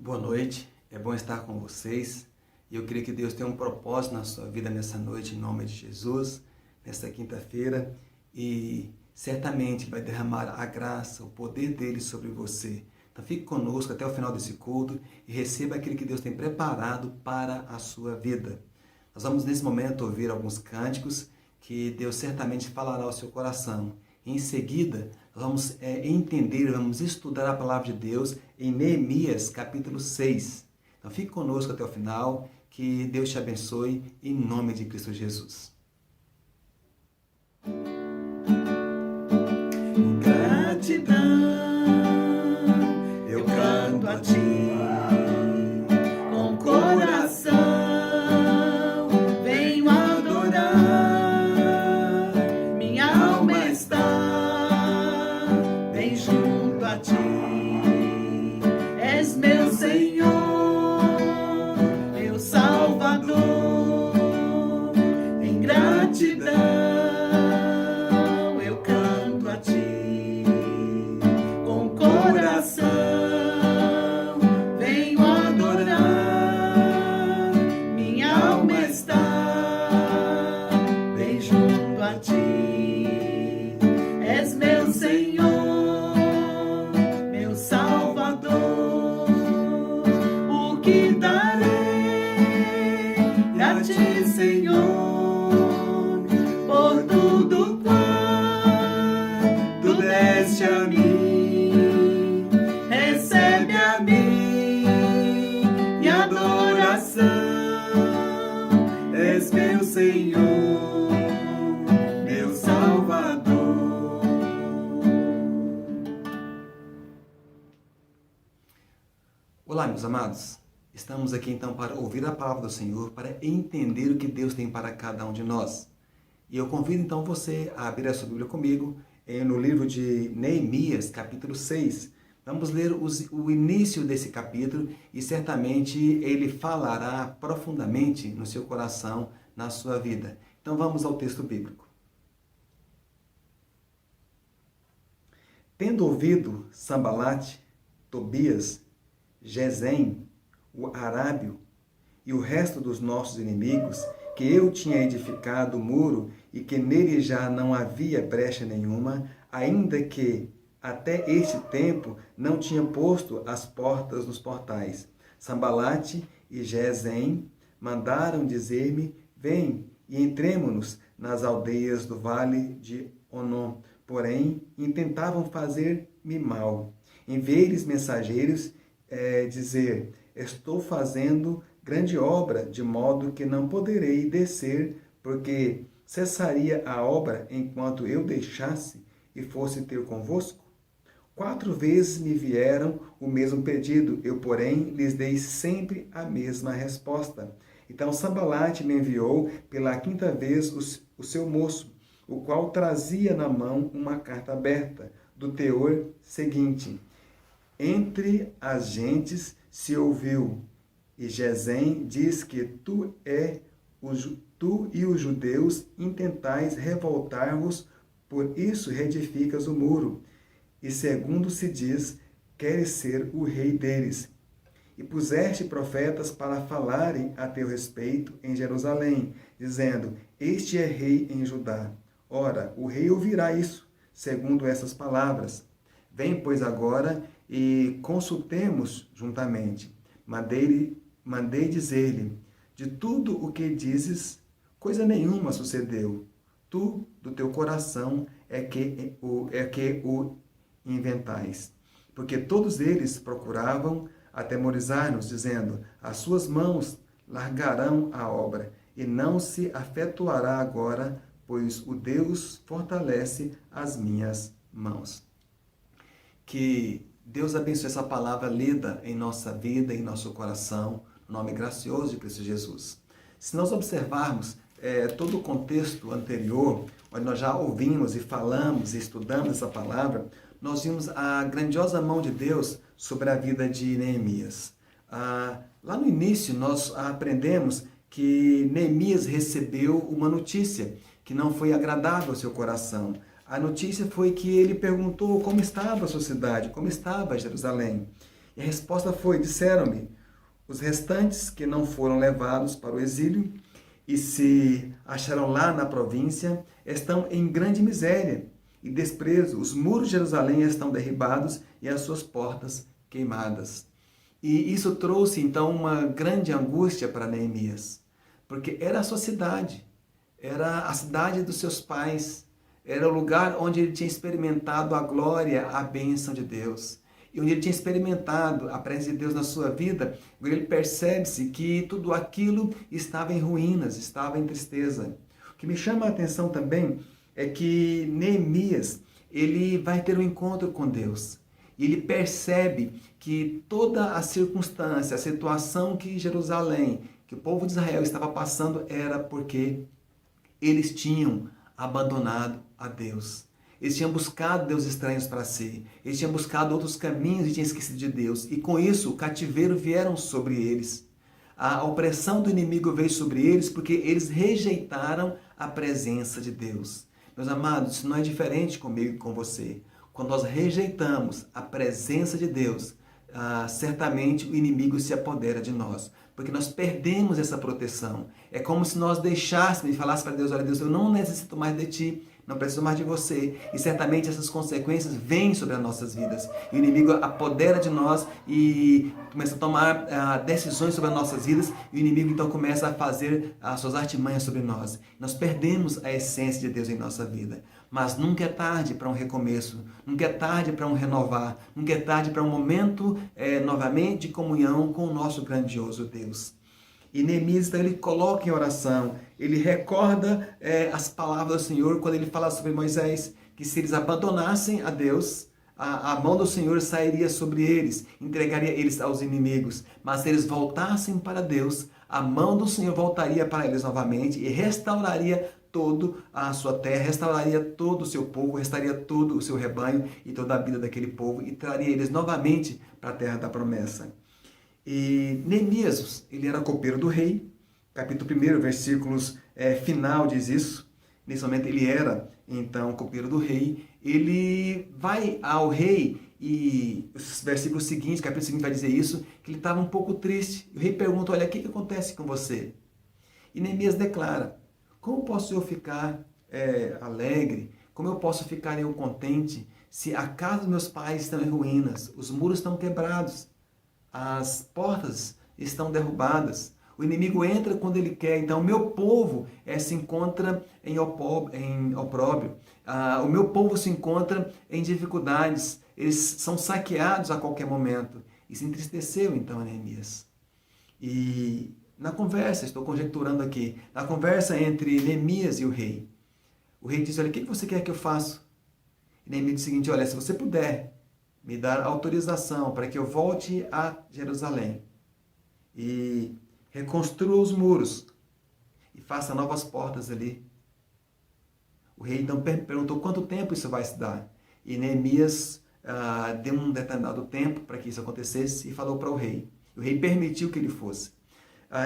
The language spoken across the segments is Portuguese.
Boa noite, é bom estar com vocês e eu creio que Deus tem um propósito na sua vida nessa noite, em nome de Jesus, nesta quinta-feira, e certamente vai derramar a graça, o poder dele sobre você. Então fique conosco até o final desse culto e receba aquilo que Deus tem preparado para a sua vida. Nós vamos nesse momento ouvir alguns cânticos que Deus certamente falará ao seu coração. Em seguida, nós vamos entender, vamos estudar a palavra de Deus em Neemias capítulo 6. Então fique conosco até o final, que Deus te abençoe em nome de Cristo Jesus. Gratidão, eu canto a ti com coração, venho adorar, minha alma está bem junto a ti, és meu Senhor, meu Salvador, em gratidão. Senhor, por tudo quanto deste a mim, recebe a minha adoração, és meu Senhor, meu Salvador. Olá, meus amados. Estamos aqui então para ouvir a palavra do Senhor, para entender o que Deus tem para cada um de nós. E eu convido então você a abrir a sua Bíblia comigo no livro de Neemias, capítulo 6. Vamos ler o início desse capítulo e certamente ele falará profundamente no seu coração, na sua vida. Então vamos ao texto bíblico. Tendo ouvido Sambalate, Tobias, Gesem, o arábio e o resto dos nossos inimigos, que eu tinha edificado o muro e que nele já não havia brecha nenhuma, ainda que até este tempo não tinha posto as portas nos portais. Sambalate e Gesem mandaram dizer-me: vem e entremo-nos nas aldeias do vale de Onom. Porém, intentavam fazer-me mal. Enviei-lhes mensageiros dizer: estou fazendo grande obra, de modo que não poderei descer, porque cessaria a obra enquanto eu deixasse e fosse ter convosco? 4 vezes me vieram o mesmo pedido, eu, porém, lhes dei sempre a mesma resposta. Então Sambalate me enviou pela 5ª vez o seu moço, o qual trazia na mão uma carta aberta, do teor seguinte: entre as gentes se ouviu, e Gesem diz que tu e os judeus intentais revoltar-vos, por isso reedificas o muro, e segundo se diz, queres ser o rei deles. E puseste profetas para falarem a teu respeito em Jerusalém, dizendo: este é rei em Judá. Ora, o rei ouvirá isso, segundo essas palavras. Vem, pois, agora e consultemos juntamente. Mandei dizer-lhe: de tudo o que dizes, coisa nenhuma sucedeu. Tu, do teu coração, é que o inventais. Porque todos eles procuravam atemorizar-nos, dizendo: as suas mãos largarão a obra, e não se efetuará agora, pois o Deus fortalece as minhas mãos. Que Deus abençoe essa palavra lida em nossa vida, em nosso coração, no nome gracioso de Cristo Jesus. Se nós observarmos todo o contexto anterior, onde nós já ouvimos e falamos e estudamos essa palavra, nós vimos a grandiosa mão de Deus sobre a vida de Neemias. Lá no início, nós aprendemos que Neemias recebeu uma notícia que não foi agradável ao seu coração. A notícia foi que ele perguntou como estava a sua cidade, como estava Jerusalém. E a resposta foi: disseram-me, os restantes que não foram levados para o exílio e se acharam lá na província estão em grande miséria e desprezo. Os muros de Jerusalém estão derribados e as suas portas queimadas. E isso trouxe então uma grande angústia para Neemias, porque era a sua cidade, era a cidade dos seus pais, era o lugar onde ele tinha experimentado a glória, a bênção de Deus. E onde ele tinha experimentado a presença de Deus na sua vida, ele percebe-se que tudo aquilo estava em ruínas, estava em tristeza. O que me chama a atenção também é que Neemias, ele vai ter um encontro com Deus. E ele percebe que toda a circunstância, a situação que Jerusalém, que o povo de Israel estava passando, era porque eles tinham abandonado a Deus. Eles tinham buscado deuses estranhos para si. Eles tinham buscado outros caminhos e tinham esquecido de Deus. E com isso, o cativeiro vieram sobre eles. A opressão do inimigo veio sobre eles porque eles rejeitaram a presença de Deus. Meus amados, isso não é diferente comigo e com você. Quando nós rejeitamos a presença de Deus, certamente o inimigo se apodera de nós. Porque nós perdemos essa proteção. É como se nós deixássemos e falássemos para Deus: olha, Deus, eu não necessito mais de ti, não preciso mais de você. E certamente essas consequências vêm sobre as nossas vidas. E o inimigo apodera de nós e começa a tomar decisões sobre as nossas vidas. E o inimigo então começa a fazer as suas artimanhas sobre nós. Nós perdemos a essência de Deus em nossa vida. Mas nunca é tarde para um recomeço, nunca é tarde para um renovar, nunca é tarde para um momento novamente de comunhão com o nosso grandioso Deus. E Neemias, então, ele coloca em oração, ele recorda as palavras do Senhor quando ele fala sobre Moisés, que se eles abandonassem a Deus, a mão do Senhor sairia sobre eles, entregaria eles aos inimigos. Mas se eles voltassem para Deus, a mão do Senhor voltaria para eles novamente e restauraria toda a sua terra, restauraria todo o seu povo, restauraria todo o seu rebanho e toda a vida daquele povo e traria eles novamente para a terra da promessa. E Neemias, ele era copeiro do rei, capítulo 1, versículos final diz isso. Nesse momento ele era, então, copeiro do rei. Ele vai ao rei e os versículos seguintes, capítulo seguinte vai dizer isso, que ele estava um pouco triste. O rei pergunta: olha, o que acontece com você? E Neemias declara: como posso eu ficar alegre? Como eu posso ficar eu contente se a casa dos meus pais estão em ruínas, os muros estão quebrados, as portas estão derrubadas, o inimigo entra quando ele quer. Então, o meu povo se encontra em opróbrio, o meu povo se encontra em dificuldades, eles são saqueados a qualquer momento. E se entristeceu, então, Neemias. E na conversa, estou conjecturando aqui, na conversa entre Neemias e o rei diz: olha, o que você quer que eu faça? E Neemias diz o seguinte: olha, se você puder me dar autorização para que eu volte a Jerusalém e reconstrua os muros e faça novas portas ali. O rei então perguntou quanto tempo isso vai se dar. E Neemias deu um determinado tempo para que isso acontecesse e falou para o rei. O rei permitiu que ele fosse.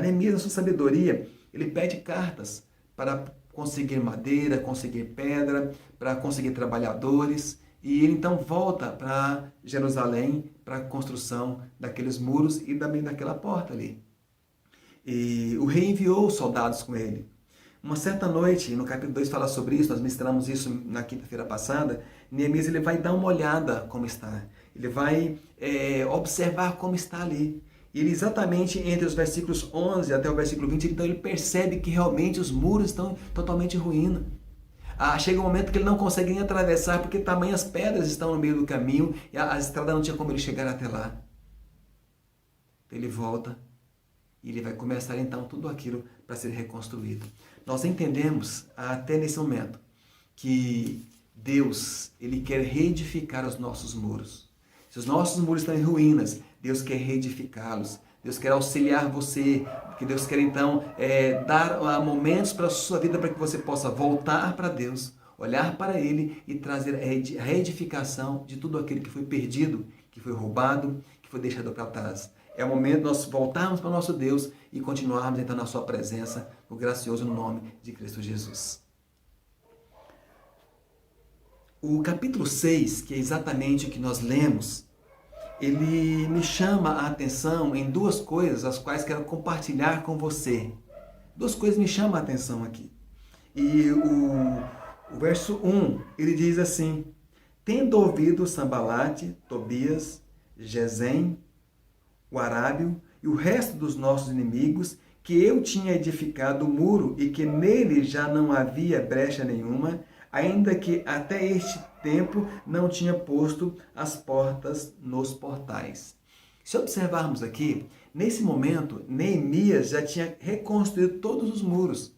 Neemias, na sua sabedoria, ele pede cartas para conseguir madeira, conseguir pedra, para conseguir trabalhadores. E ele então volta para Jerusalém para a construção daqueles muros e também daquela porta ali. E o rei enviou soldados com ele. Uma certa noite, no capítulo 2 fala sobre isso, nós ministramos isso na quinta-feira passada, Neemias ele vai dar uma olhada como está. Ele vai observar como está ali. E ele exatamente entre os versículos 11 até o versículo 20, então ele percebe que realmente os muros estão totalmente em ruína. Chega um momento que ele não consegue nem atravessar, porque tamanhas pedras estão no meio do caminho e a estrada não tinha como ele chegar até lá. Ele volta e ele vai começar então tudo aquilo para ser reconstruído. Nós entendemos até nesse momento que Deus, ele quer reedificar os nossos muros. Se os nossos muros estão em ruínas, Deus quer reedificá-los. Deus quer auxiliar você, que Deus quer então dar momentos para a sua vida para que você possa voltar para Deus, olhar para Ele e trazer a reedificação de tudo aquilo que foi perdido, que foi roubado, que foi deixado para trás. É o momento de nós voltarmos para o nosso Deus e continuarmos então na sua presença, no gracioso nome de Cristo Jesus. O capítulo 6, que é exatamente o que nós lemos, ele me chama a atenção em duas coisas, as quais quero compartilhar com você. Duas coisas me chamam a atenção aqui. E o verso 1, ele diz assim: tendo ouvido Sambalate, Tobias, Gesem, o Arábio e o resto dos nossos inimigos, que eu tinha edificado o muro e que nele já não havia brecha nenhuma, ainda que até este tempo não tinha posto as portas nos portais. Se observarmos aqui, nesse momento, Neemias já tinha reconstruído todos os muros.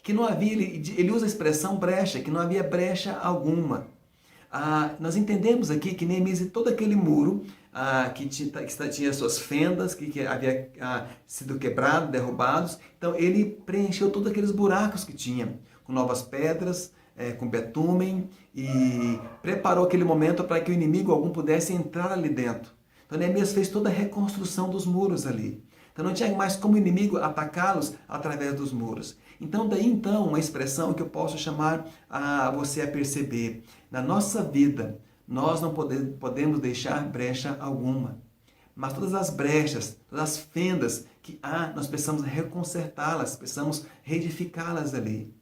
Que não havia, ele usa a expressão brecha, que não havia brecha alguma. Nós entendemos aqui que Neemias, todo aquele muro que tinha suas fendas, que havia sido quebrado, derrubados, então ele preencheu todos aqueles buracos que tinha, com novas pedras, com betumen, e preparou aquele momento para que o inimigo algum pudesse entrar ali dentro. Então Neemias fez toda a reconstrução dos muros ali. Então não tinha mais como o inimigo atacá-los através dos muros. Então daí uma expressão que eu posso chamar a você a perceber. Na nossa vida, nós não podemos deixar brecha alguma. Mas todas as brechas, todas as fendas que há, nós precisamos reconsertá-las, precisamos reedificá-las ali.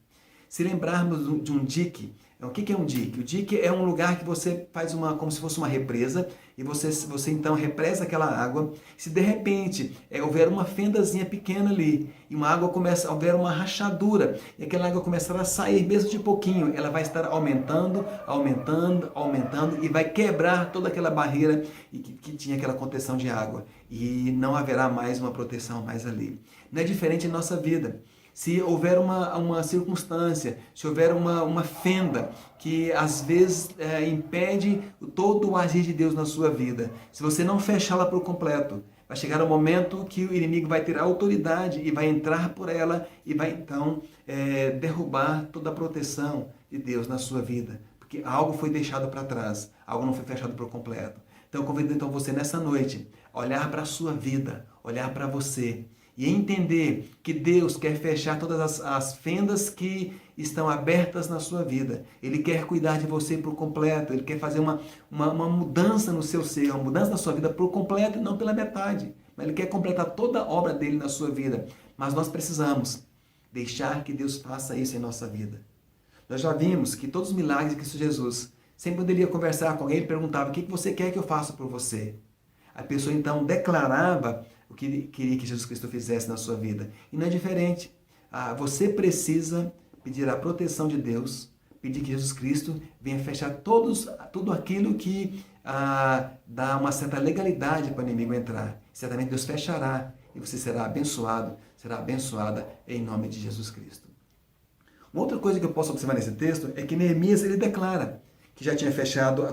Se lembrarmos de um dique, o que é um dique? O dique é um lugar que você faz como se fosse uma represa, e você então represa aquela água. Se de repente houver uma fendazinha pequena ali, e houver uma rachadura, e aquela água começar a sair mesmo de pouquinho, ela vai estar aumentando, e vai quebrar toda aquela barreira que tinha aquela contenção de água. E não haverá mais uma proteção mais ali. Não é diferente em nossa vida. Se houver uma circunstância, se houver uma fenda que às vezes impede todo o agir de Deus na sua vida, se você não fechá-la por completo, vai chegar um momento que o inimigo vai ter autoridade e vai entrar por ela e vai então derrubar toda a proteção de Deus na sua vida, porque algo foi deixado para trás, algo não foi fechado por completo. Então eu convido você nessa noite a olhar para a sua vida, olhar para você, e entender que Deus quer fechar todas as fendas que estão abertas na sua vida. Ele quer cuidar de você por completo. Ele quer fazer uma mudança no seu ser, uma mudança na sua vida por completo e não pela metade. Mas Ele quer completar toda a obra dele na sua vida. Mas nós precisamos deixar que Deus faça isso em nossa vida. Nós já vimos que todos os milagres de Cristo Jesus, sempre quando ele ia conversar com alguém, ele perguntava: o que você quer que eu faça por você? A pessoa então declarava o que queria que Jesus Cristo fizesse na sua vida. E não é diferente. Você precisa pedir a proteção de Deus, pedir que Jesus Cristo venha fechar tudo aquilo que dá uma certa legalidade para o inimigo entrar. Certamente Deus fechará e você será abençoado, será abençoada em nome de Jesus Cristo. Uma outra coisa que eu posso observar nesse texto é que Neemias ele declara que já tinha fechado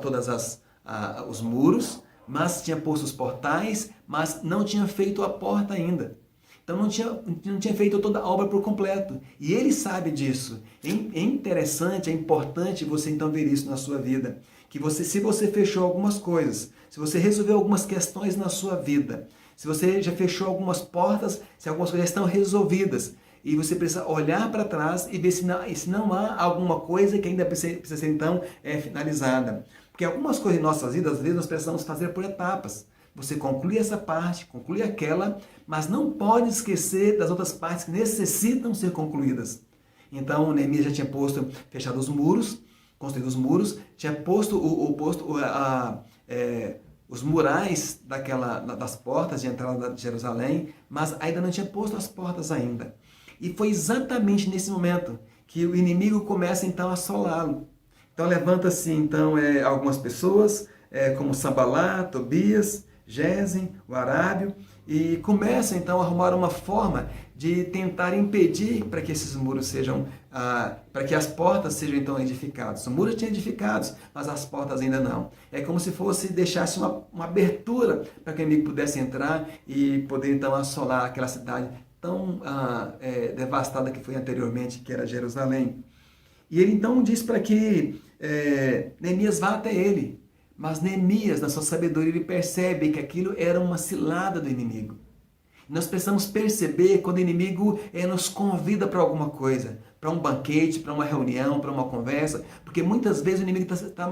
os muros, mas tinha posto os portais, mas não tinha feito a porta ainda. Então não tinha feito toda a obra por completo. E ele sabe disso. É interessante, é importante você então ver isso na sua vida. Que se você fechou algumas coisas, se você resolveu algumas questões na sua vida, se você já fechou algumas portas, se algumas coisas já estão resolvidas, e você precisa olhar para trás e ver se não há alguma coisa que ainda precisa ser então finalizada. Porque algumas coisas em nossas vidas, às vezes, nós precisamos fazer por etapas. Você conclui essa parte, conclui aquela, mas não pode esquecer das outras partes que necessitam ser concluídas. Então, Neemias já tinha fechado os muros, construído os muros, tinha posto os murais das portas de entrada de Jerusalém, mas ainda não tinha posto as portas ainda. E foi exatamente nesse momento que o inimigo começa então a assolá-lo. Então levanta-se então algumas pessoas, como Sambalate, Tobias, Gesem, o Arábio, e começam então a arrumar uma forma de tentar impedir para que esses muros sejam, para que as portas sejam então edificadas. Os muros tinham edificados, mas as portas ainda não. É como se deixasse uma abertura para que o inimigo pudesse entrar e poder então assolar aquela cidade tão devastada que foi anteriormente, que era Jerusalém. E ele então diz para que Neemias vá até ele. Mas Neemias, na sua sabedoria, ele percebe que aquilo era uma cilada do inimigo. Nós precisamos perceber quando o inimigo nos convida para alguma coisa, para um banquete, para uma reunião, para uma conversa, porque muitas vezes o inimigo está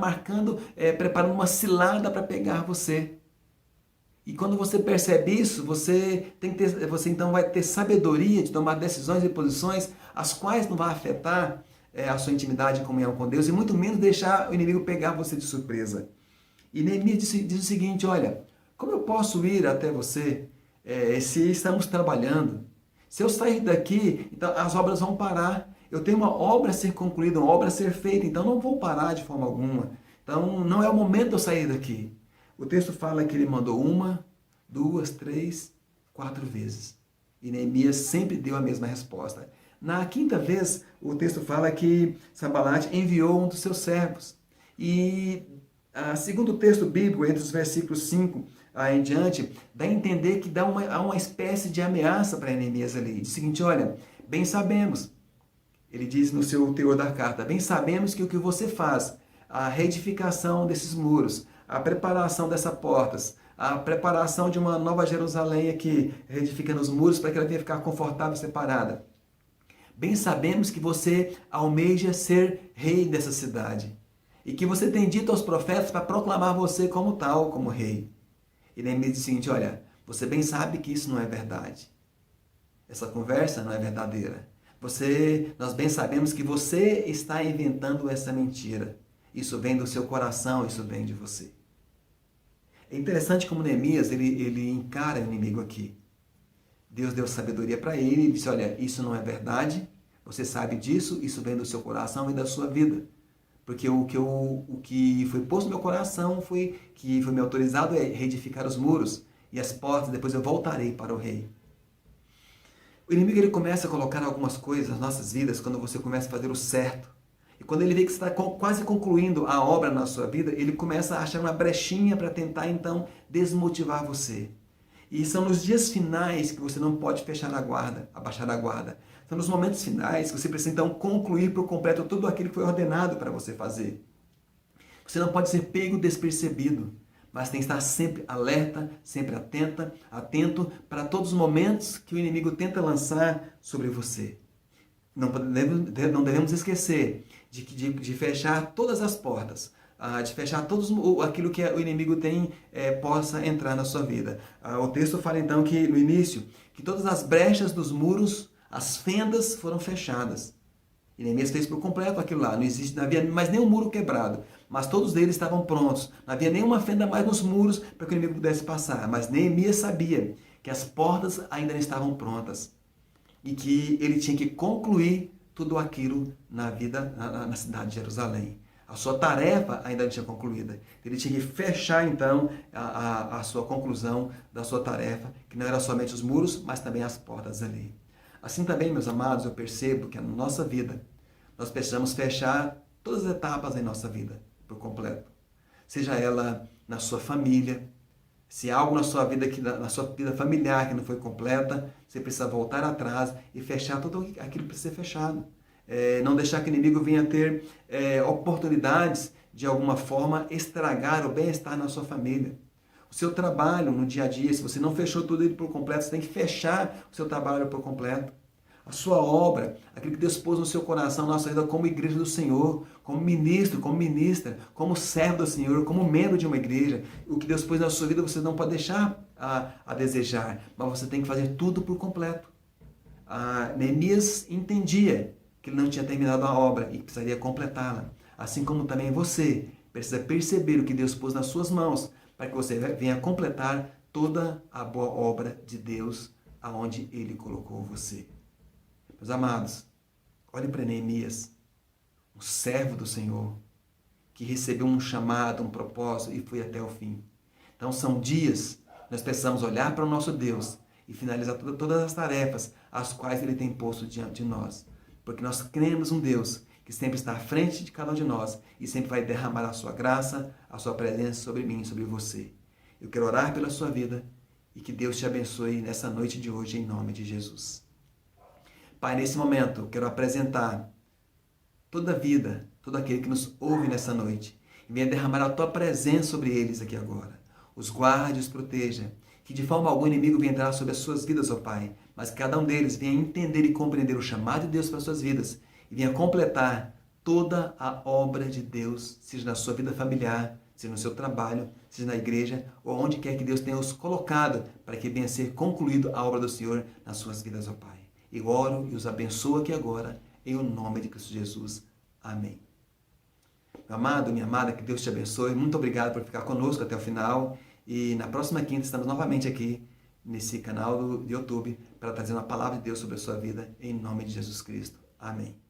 preparando uma cilada para pegar você. E quando você percebe isso, você então vai ter sabedoria de tomar decisões e posições as quais não vão afetar a sua intimidade e comunhão com Deus, e muito menos deixar o inimigo pegar você de surpresa. E Neemias diz o seguinte: olha, como eu posso ir até você se estamos trabalhando? Se eu sair daqui, então as obras vão parar. Eu tenho uma obra a ser concluída, uma obra a ser feita, então não vou parar de forma alguma. Então não é o momento de eu sair daqui. O texto fala que ele mandou 1, 2, 3, 4 vezes. E Neemias sempre deu a mesma resposta. Na 5ª vez, o texto fala que Sanbalate enviou um dos seus servos. E segundo o texto bíblico, entre os versículos 5 em diante, dá a entender que há uma espécie de ameaça para Neemias ali. Diz o seguinte: olha, bem sabemos, ele diz no seu teor da carta, bem sabemos que o que você faz, a reedificação desses muros, a preparação dessas portas, a preparação de uma nova Jerusalém aqui, reedificando os muros para que ela venha ficar confortável e separada. Bem sabemos que você almeja ser rei dessa cidade e que você tem dito aos profetas para proclamar você como tal, como rei. E Neemias diz o seguinte: olha, você bem sabe que isso não é verdade. Essa conversa não é verdadeira. Nós bem sabemos que você está inventando essa mentira. Isso vem do seu coração, isso vem de você. É interessante como Neemias, ele encara o inimigo aqui. Deus deu sabedoria para ele e disse: olha, isso não é verdade, você sabe disso, isso vem do seu coração e da sua vida. Porque o que foi posto no meu coração que foi me autorizado é reedificar os muros e as portas, depois eu voltarei para o rei. O inimigo ele começa a colocar algumas coisas nas nossas vidas quando você começa a fazer o certo. E quando ele vê que você está quase concluindo a obra na sua vida, ele começa a achar uma brechinha para tentar então desmotivar você. E são nos dias finais que você não pode abaixar a guarda. São nos momentos finais que você precisa então concluir por completo tudo aquilo que foi ordenado para você fazer. Você não pode ser pego despercebido, mas tem que estar sempre alerta, sempre atento para todos os momentos que o inimigo tenta lançar sobre você. Não devemos esquecer de fechar todas as portas, de fechar aquilo que o inimigo tem possa entrar na sua vida. O texto fala então que no início, que todas as brechas dos muros, as fendas foram fechadas. E Neemias fez por completo aquilo lá. Não havia mais nenhum muro quebrado, mas todos eles estavam prontos. Não havia nenhuma fenda mais nos muros para que o inimigo pudesse passar. Mas Neemias sabia que as portas ainda não estavam prontas e que ele tinha que concluir tudo aquilo na cidade de Jerusalém. A sua tarefa ainda não tinha concluída. Ele tinha que fechar, então, a sua conclusão da sua tarefa, que não era somente os muros, mas também as portas ali. Assim também, meus amados, eu percebo que na nossa vida, nós precisamos fechar todas as etapas em nossa vida, por completo. Seja ela na sua família, se há algo na sua vida familiar que não foi completa, você precisa voltar atrás e fechar tudo aquilo que precisa ser fechado. Não deixar que o inimigo venha ter oportunidades de alguma forma estragar o bem-estar na sua família. O seu trabalho no dia a dia, se você não fechou tudo ele por completo, você tem que fechar o seu trabalho por completo. A sua obra, aquilo que Deus pôs no seu coração, na sua vida como igreja do Senhor, como ministro, como ministra, como servo do Senhor, como membro de uma igreja. O que Deus pôs na sua vida você não pode deixar a desejar, mas você tem que fazer tudo por completo. Neemias entendia que ele não tinha terminado a obra e precisaria completá-la. Assim como também você precisa perceber o que Deus pôs nas suas mãos para que você venha completar toda a boa obra de Deus aonde Ele colocou você. Meus amados, olhem para Neemias, um servo do Senhor, que recebeu um chamado, um propósito e foi até o fim. Então são dias, nós precisamos olhar para o nosso Deus e finalizar todas as tarefas as quais Ele tem posto diante de nós. Porque nós cremos um Deus que sempre está à frente de cada um de nós e sempre vai derramar a sua graça, a sua presença sobre mim e sobre você. Eu quero orar pela sua vida e que Deus te abençoe nessa noite de hoje, em nome de Jesus. Pai, nesse momento, eu quero apresentar toda a vida, todo aquele que nos ouve nessa noite e venha derramar a tua presença sobre eles aqui agora. Os guarde, os proteja, que de forma alguma o inimigo venha entrar sobre as suas vidas, ó Pai, mas que cada um deles venha entender e compreender o chamado de Deus para as suas vidas e venha completar toda a obra de Deus, seja na sua vida familiar, seja no seu trabalho, seja na igreja ou onde quer que Deus tenha os colocado para que venha ser concluído a obra do Senhor nas suas vidas, ó Pai. Eu oro e os abençoo aqui agora, em o nome de Cristo Jesus. Amém. Meu amado, minha amada, que Deus te abençoe. Muito obrigado por ficar conosco até o final. E na próxima quinta estamos novamente aqui nesse canal do YouTube para trazer uma palavra de Deus sobre a sua vida, em nome de Jesus Cristo. Amém.